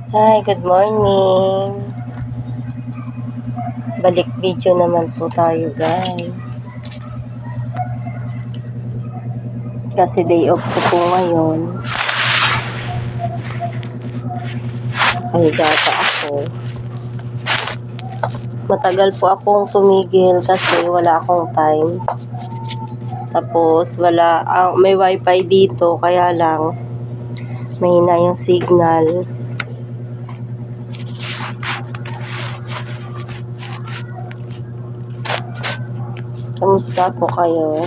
Hi, good morning. Balik video naman po tayo, guys. Kasi day off ko po ngayon. Nakahiga pa ako. Matagal po akong tumigil kasi wala akong time. Tapos may wifi dito kaya lang mahina yung signal. Kamusta po kayo?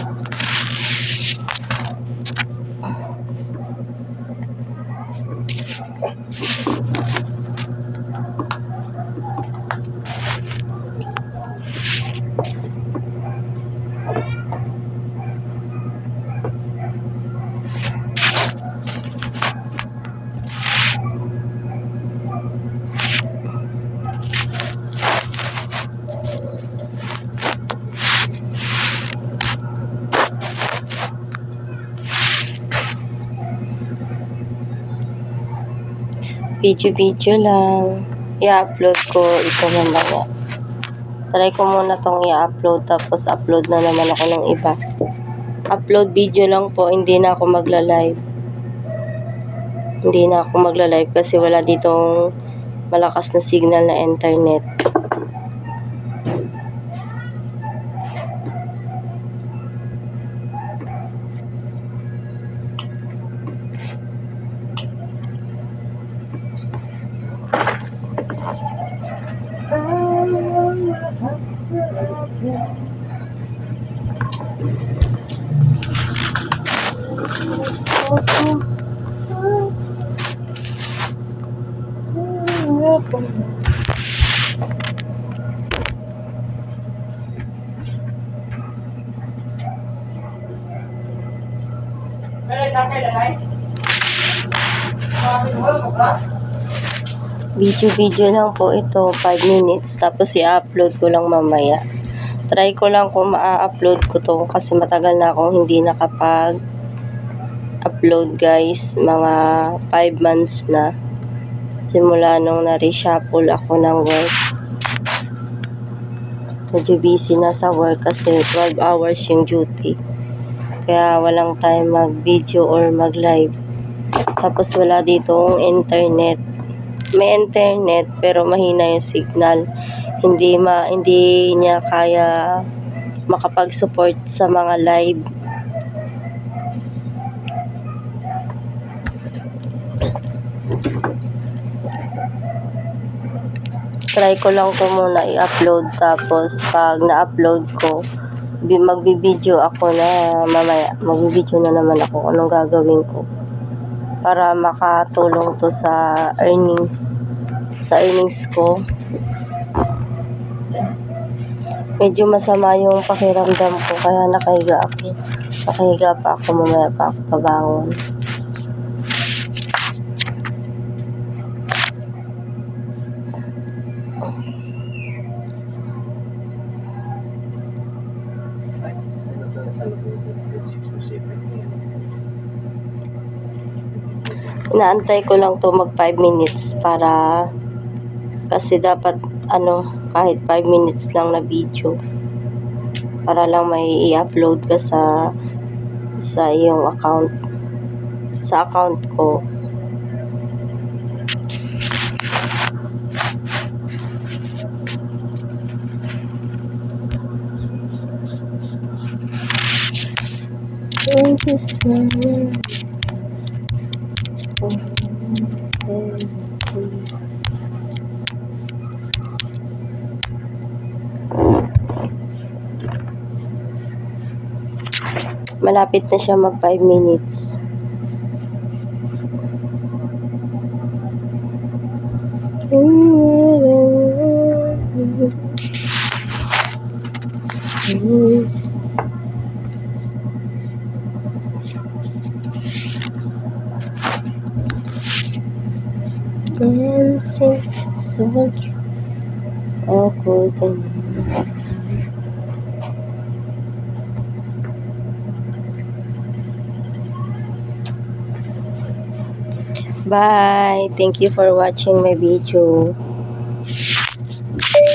Video lang. I-upload ko ito mamaya. Try ko muna tong i-upload tapos upload na naman ako ng iba. Upload video lang po, hindi na ako magla-live. Hindi na ako magla-live kasi wala ditong malakas na signal na internet. Video lang po ito, 5 minutes, tapos i-upload ko lang mamaya. Try ko lang kung ma-upload ko to kasi matagal na akong hindi nakapag-upload, guys. Mga 5 months na. Simula nung na-reshuffle ako ng work. Medyo busy na sa work kasi 12 hours yung duty. Kaya walang time mag-video or mag-live. Tapos wala ditong internet. May internet pero mahina yung signal. Hindi niya kaya makapag-support sa mga live. Try ko lang ko muna i-upload, tapos pag na-upload ko, magbibideo ako na mamaya. Magbibideo na naman ako anong gagawin ko para makatulong to sa earnings ko. Medyo masama yung pakiramdam ko kaya nakahiga pa ako, mamaya pa ako pabangon. Inaantay ko lang to mag 5 minutes kasi dapat kahit 5 minutes lang na video para lang may i-upload ka sa iyong account, sa account ko. Malapit na siya mag 5 minutes. And since so ako din. Bye! Thank you for watching my video.